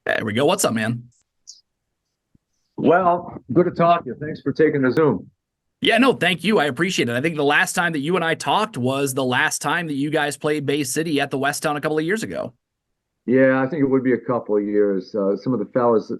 There we go. What's up, man? Well, good to talk to you. Thanks for taking the Zoom. Yeah, no, thank you. I appreciate it. I think the last time that you and I talked was the last time that you guys played Bay City at the West Town a couple of years ago. Yeah, I think it would be a couple of years. Some of the fellas,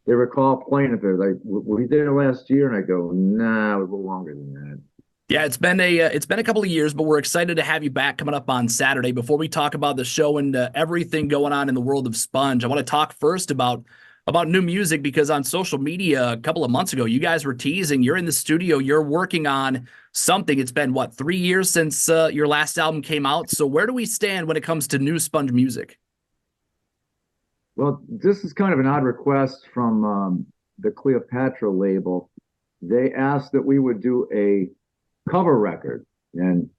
they recall playing it there. Like, we did it last year, and I go, nah, it was a little longer than that. Yeah, it's been a couple of years, but we're excited to have you back coming up on Saturday. Before we talk about the show and everything going on in the world of Sponge, I want to talk first about new music because on social media a couple of months ago, you guys were teasing you're in the studio, you're working on something. It's been what, 3 years since your last album came out. So where do we stand when it comes to new Sponge music? Well, this is kind of an odd request from the Cleopatra label. They asked that we would do a cover record, and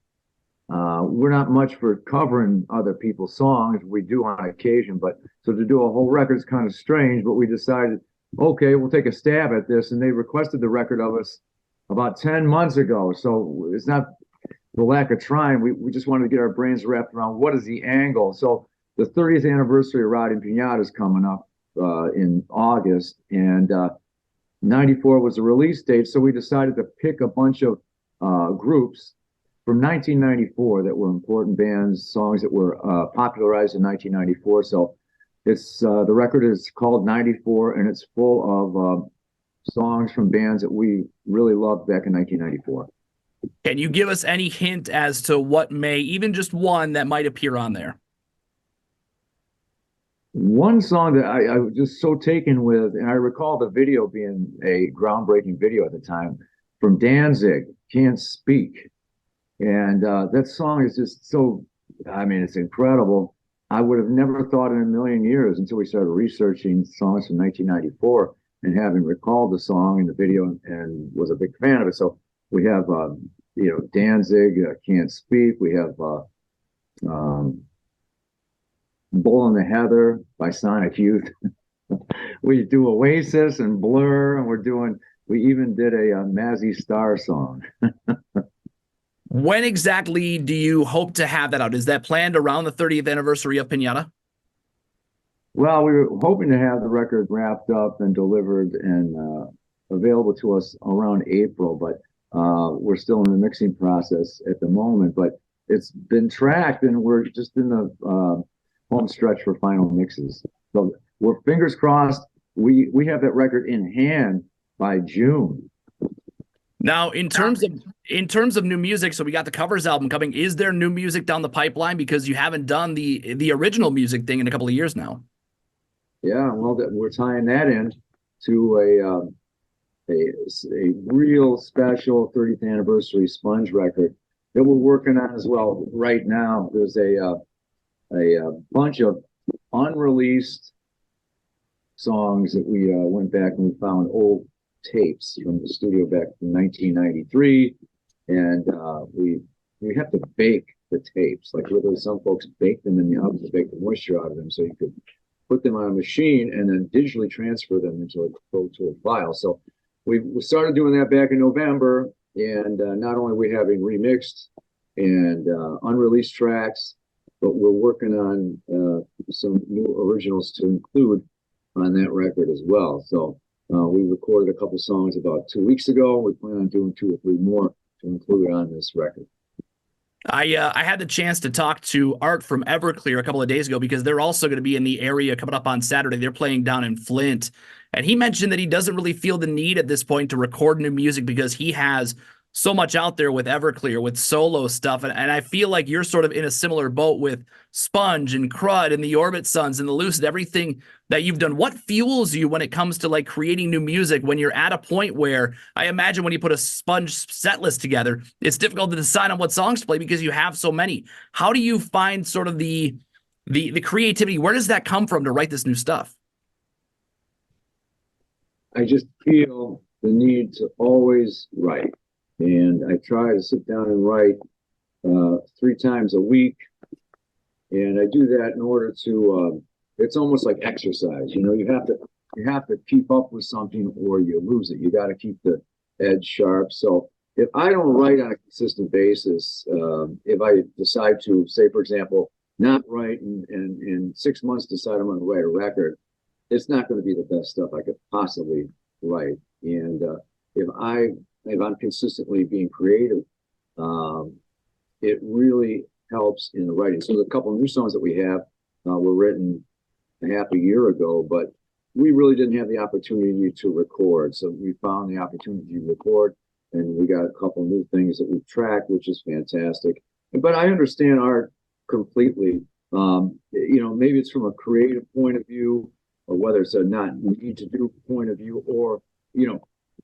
we're not much for covering other people's songs. We do on occasion, but so to do a whole record is kind of strange. But we decided, okay, we'll take a stab at this. And they requested the record of us about 10 months ago. So it's not the lack of trying. We just wanted to get our brains wrapped around what is the angle. So the 30th anniversary of Rod and Pinata is coming up in August, and 94 was the release date. So we decided to pick a bunch of groups from 1994 that were important bands, songs that were popularized in 1994. So it's the record is called 94, and it's full of songs from bands that we really loved back in 1994. Can you give us any hint as to what may, even just one that might appear on there? One song that I was just so taken with, and I recall the video being a groundbreaking video at the time, from Danzig, Can't Speak. And that song is just so, I mean, it's incredible. I would have never thought in a million years until we started researching songs from 1994 and having recalled the song and the video and was a big fan of it. So we have, Danzig, Can't Speak. We have Bull in the Heather by Sonic Youth. We do Oasis and Blur, and we even did a Mazzy Star song. When exactly do you hope to have that out? Is that planned around the 30th anniversary of Pinata? Well, we were hoping to have the record wrapped up and delivered and available to us around April, but we're still in the mixing process at the moment. But it's been tracked, and we're just in the home stretch for final mixes. So we're fingers crossed. We have that record in hand by June. Now, in terms of new music, so we got the covers album coming. Is there new music down the pipeline because you haven't done the original music thing in a couple of years now? Yeah, well, we're tying that in to a real special 30th anniversary Sponge record that we're working on as well. Right now, there's a bunch of unreleased songs that we went back and we found old tapes from the studio back in 1993, and we have to bake the tapes. Like literally, some folks bake them in the oven to bake the moisture out of them, so you could put them on a machine and then digitally transfer them into a file. So we started doing that back in November, and not only are we having remixed and unreleased tracks, but we're working on some new originals to include on that record as well. So we recorded a couple songs about 2 weeks ago. We plan on doing 2 or 3 more to include on this record. I had the chance to talk to Art from Everclear a couple of days ago because they're also going to be in the area coming up on Saturday. They're playing down in Flint. And he mentioned that he doesn't really feel the need at this point to record new music because he has so much out there with Everclear, with solo stuff. And I feel like you're sort of in a similar boat with Sponge and Crud and the Orbit Sons and the Lucid, everything that you've done. What fuels you when it comes to like creating new music when you're at a point where I imagine when you put a Sponge set list together, it's difficult to decide on what songs to play because you have so many. How do you find sort of the creativity? Where does that come from to write this new stuff? I just feel the need to always write. And I try to sit down and write 3 times a week. And I do that in order to, it's almost like exercise. You know, you have to keep up with something or you lose it. You got to keep the edge sharp. So if I don't write on a consistent basis, if I decide to, say, for example, not write and in 6 months decide I'm going to write a record, it's not going to be the best stuff I could possibly write. And if I if I'm consistently being creative, um, it really helps in the writing. So the couple of new songs that we have were written a half a year ago, but we really didn't have the opportunity to record. So we found the opportunity to record, and we got a couple of new things that we've tracked, which is fantastic. But I understand art completely. Maybe it's from a creative point of view, or whether it's a not need to do point of view, or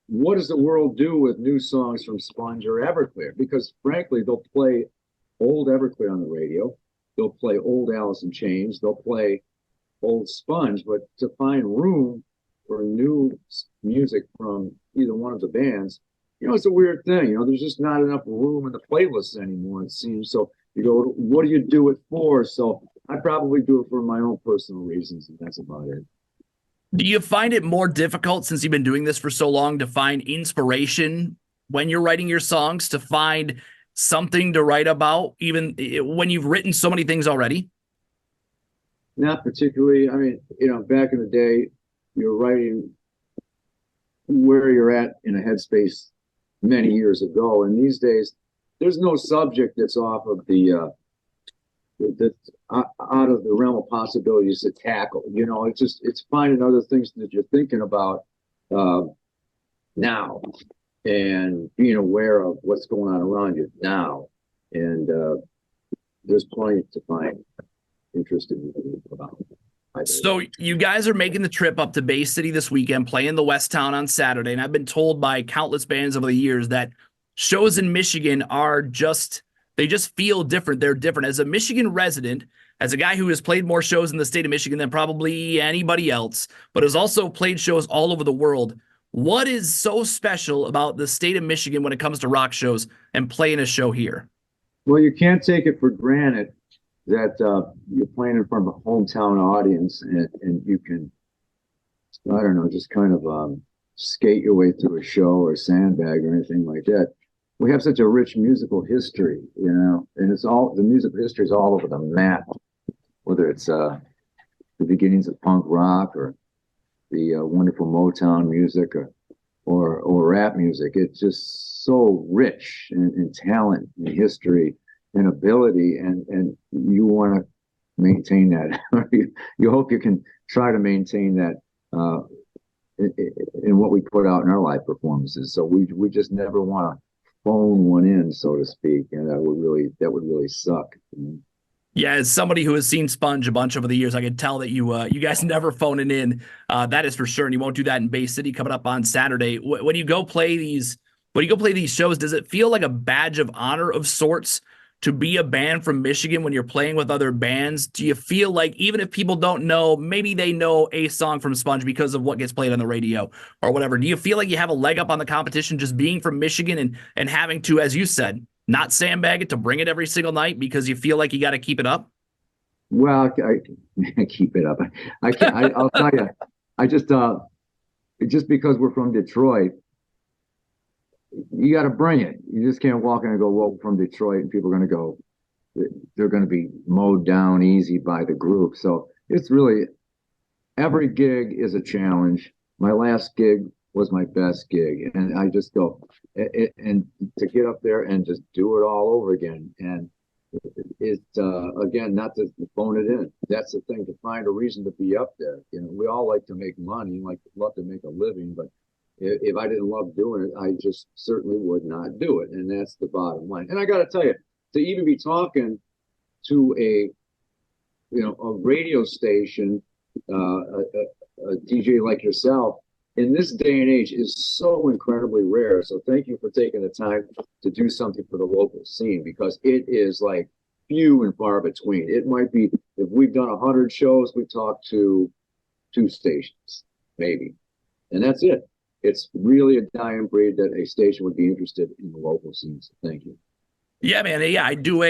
what does the world do with new songs from Sponge or Everclear? Because frankly, they'll play old Everclear on the radio, they'll play old Alice in Chains, they'll play old Sponge, but to find room for new music from either one of the bands, it's a weird thing. There's just not enough room in the playlists anymore, it seems. So you go, what do you do it for? So I probably do it for my own personal reasons, and that's about it. Do you find it more difficult, since you've been doing this for so long, to find inspiration when you're writing your songs, to find something to write about, even when you've written so many things already? Not particularly. I mean, back in the day, you're writing where you're at in a headspace many years ago, and these days, there's no subject that's off of that's out of the realm of possibilities to tackle. It's finding other things that you're thinking about now, and being aware of what's going on around you now. And there's plenty to find interesting about. So you guys are making the trip up to Bay City this weekend, playing the West Town on Saturday, and I've been told by countless bands over the years that shows in Michigan they just feel different. They're different. As a Michigan resident, as a guy who has played more shows in the state of Michigan than probably anybody else, but has also played shows all over the world, what is so special about the state of Michigan when it comes to rock shows and playing a show here? Well, you can't take it for granted that you're playing in front of a hometown audience, and you can, I don't know, just kind of skate your way through a show or sandbag or anything like that. We have such a rich musical history, and the musical history is all over the map, whether it's the beginnings of punk rock, or the wonderful Motown music, or rap music. It's just so rich in talent and history and ability, and you want to maintain that. You hope you can try to maintain that in what we put out in our live performances. So we just never want to phone one in, so to speak, and that would really suck. Yeah, as somebody who has seen Sponge a bunch over the years, I can tell that you guys never phone it in. That is for sure, and you won't do that in Bay City coming up on Saturday. When you go play these shows, does it feel like a badge of honor of sorts to be a band from Michigan when you're playing with other bands? Do you feel like, even if people don't know, maybe they know a song from Sponge because of what gets played on the radio or whatever, do you feel like you have a leg up on the competition just being from Michigan and having to, as you said, not sandbag it, to bring it every single night because you feel like you got to keep it up? Well, I keep it up. I can't. I'll tell you. I just because we're from Detroit, you got to bring it. You just can't walk in and go, well, from Detroit, and people are going to go, they're going to be mowed down easy by the group. So it's really, every gig is a challenge. My last gig was my best gig, and I just go, and to get up there and just do it all over again. And it's again, not to phone it in. That's the thing, to find a reason to be up there. We all like to make money, love to make a living, but if I didn't love doing it, I just certainly would not do it. And that's the bottom line. And I got to tell you, to even be talking to a radio station, a DJ like yourself, in this day and age is so incredibly rare. So thank you for taking the time to do something for the local scene, because it is like few and far between. It might be, if we've done 100 shows, we've talked to 2 stations, maybe. And that's it. It's really a dying breed that a station would be interested in the local scene. So thank you. Yeah, man. Yeah, I do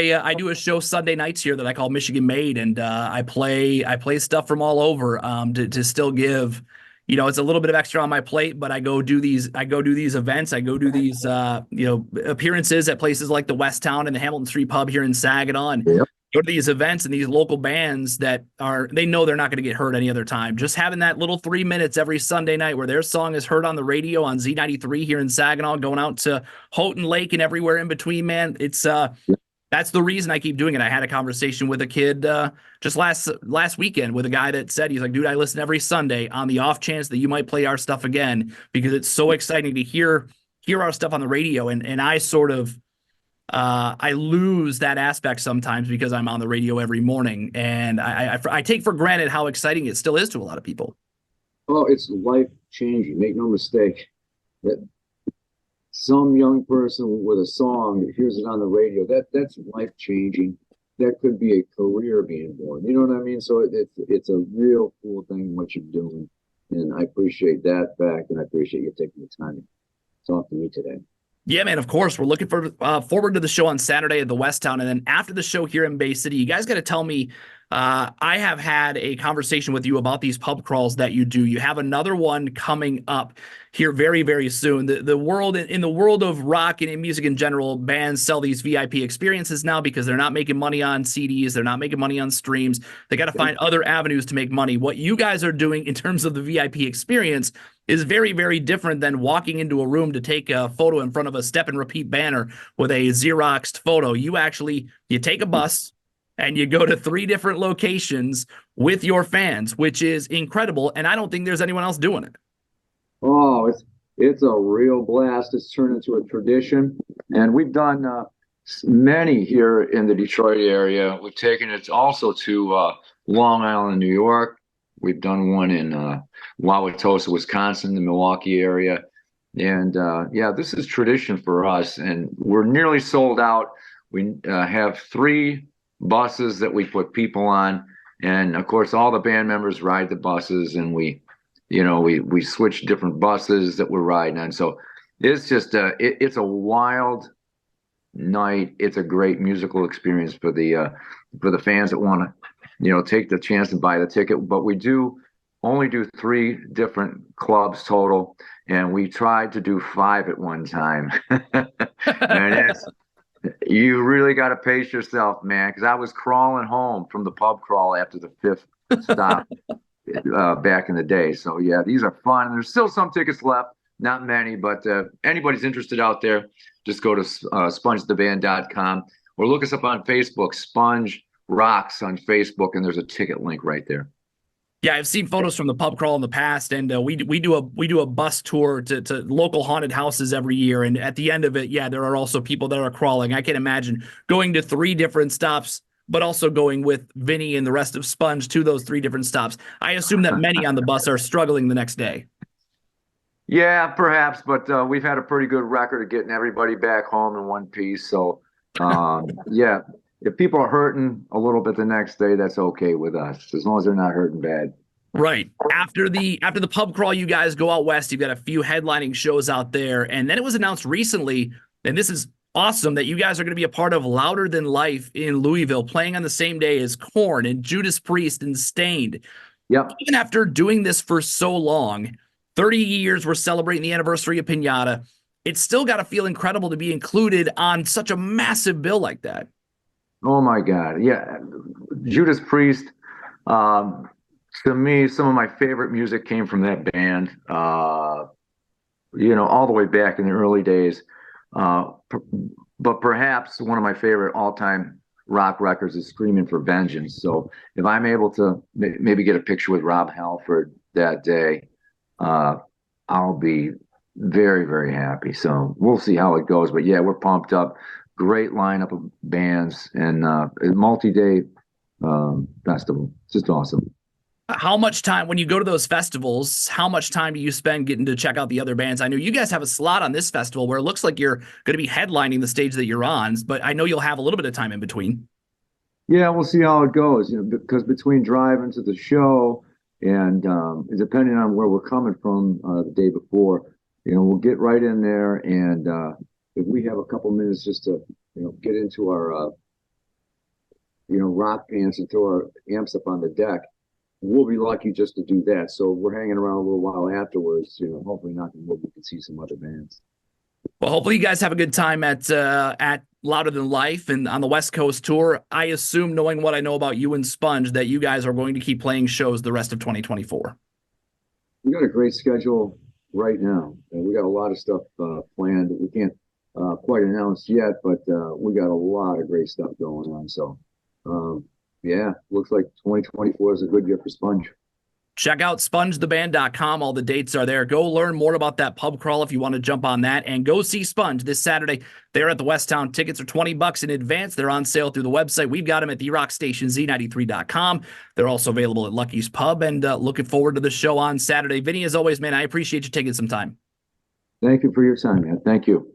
a show Sunday nights here that I call Michigan Made, and I play stuff from all over to still give. It's a little bit of extra on my plate, but I go do these events. I go do these appearances at places like the West Town and the Hamilton Street Pub here in Saginaw, and Yep. go to these events and these local bands that they know they're not going to get heard any other time. Just having that little 3 minutes every Sunday night where their song is heard on the radio on Z93 here in Saginaw, going out to Houghton Lake and everywhere in between, man. It's that's the reason I keep doing it. I had a conversation with a kid just last weekend with a guy that said, he's like, dude, I listen every Sunday on the off chance that you might play our stuff again, because it's so exciting to hear our stuff on the radio. And I sort of I lose that aspect sometimes because I'm on the radio every morning, and I take for granted how exciting it still is to a lot of people. Oh, it's life changing. Make no mistake that some young person with a song that hears it on the radio, that's life changing. That could be a career being born. You know what I mean? So it's a real cool thing what you're doing, and I appreciate that fact, and I appreciate you taking the time to talk to me today. Yeah, man, of course. We're looking forward to the show on Saturday at the West Town. And then after the show here in Bay City, you guys got to tell me, I have had a conversation with you about these pub crawls that you do. You have another one coming up here very, very soon. The world, in the world of rock and in music in general, bands sell these VIP experiences now because they're not making money on CDs. They're not making money on streams. They got to find other avenues to make money. What you guys are doing in terms of the VIP experience is very, very different than walking into a room to take a photo in front of a step and repeat banner with a Xeroxed photo. You take a bus and you go to 3 different locations with your fans, which is incredible. And I don't think there's anyone else doing it. Oh, it's a real blast. It's turned into a tradition, and we've done many here in the Detroit area. We've taken it also to Long Island, New York. We've done one in Wauwatosa, Wisconsin, the Milwaukee area. And yeah, this is tradition for us, and we're nearly sold out. We have 3 buses that we put people on, and of course all the band members ride the buses, and we switch different buses that we're riding on. So it's just it's a wild night. It's a great musical experience for the fans that want to take the chance and buy the ticket. But we only do 3 different clubs total, and we tried to do 5 at one time. And you really got to pace yourself, man, because I was crawling home from the pub crawl after the 5th stop back in the day. So yeah, these are fun. And there's still some tickets left, not many, but anybody's interested out there, just go to spongetheband.com or look us up on Facebook, Sponge Rocks on Facebook, and there's a ticket link right there. Yeah, I've seen photos from the pub crawl in the past, and we do a bus tour to local haunted houses every year. And at the end of it, yeah, there are also people that are crawling. I can imagine going to 3 different stops, but also going with Vinnie and the rest of Sponge to those 3 different stops. I assume that many on the bus are struggling the next day. Yeah, perhaps, but we've had a pretty good record of getting everybody back home in one piece. So yeah. If people are hurting a little bit the next day, that's okay with us, as long as they're not hurting bad. Right. After the pub crawl, you guys go out west. You've got a few headlining shows out there. And then it was announced recently, and this is awesome, that you guys are going to be a part of Louder Than Life in Louisville, playing on the same day as Korn and Judas Priest and Stained. Yep. Even after doing this for so long, 30 years, we're celebrating the anniversary of Pinata. It's still got to feel incredible to be included on such a massive bill like that. Oh my God. Yeah. Judas Priest, to me, some of my favorite music came from that band, all the way back in the early days. But perhaps one of my favorite all-time rock records is Screaming for Vengeance. So if I'm able to maybe get a picture with Rob Halford that day, I'll be very, very happy. So we'll see how it goes. But yeah, we're pumped up. Great lineup of bands, and a multi-day festival. It's just awesome. How much time, when you go to those festivals, how much time do you spend getting to check out the other bands? I know you guys have a slot on this festival where it looks like you're going to be headlining the stage that you're on, but I know you'll have a little bit of time in between. Yeah, we'll see how it goes, because between driving to the show and depending on where we're coming from the day before, we'll get right in there, and if we have a couple minutes just to, get into our, rock pants and throw our amps up on the deck, we'll be lucky just to do that. So we're hanging around a little while afterwards, hopefully not, we can see some other bands. Well, hopefully you guys have a good time at Louder Than Life and on the West Coast tour. I assume, knowing what I know about you and Sponge, that you guys are going to keep playing shows the rest of 2024. We got a great schedule right now, and we got a lot of stuff planned that we can't quite announce yet, but we got a lot of great stuff going on. So, yeah, looks like 2024 is a good year for Sponge. Check out spongetheband.com. All the dates are there. Go learn more about that pub crawl if you want to jump on that, and go see Sponge this Saturday. They're at the Westtown. Tickets are $20 in advance. They're on sale through the website. We've got them at therockstationz93.com. They're also available at Lucky's Pub, and looking forward to the show on Saturday. Vinny, as always, man, I appreciate you taking some time. Thank you for your time, man. Thank you.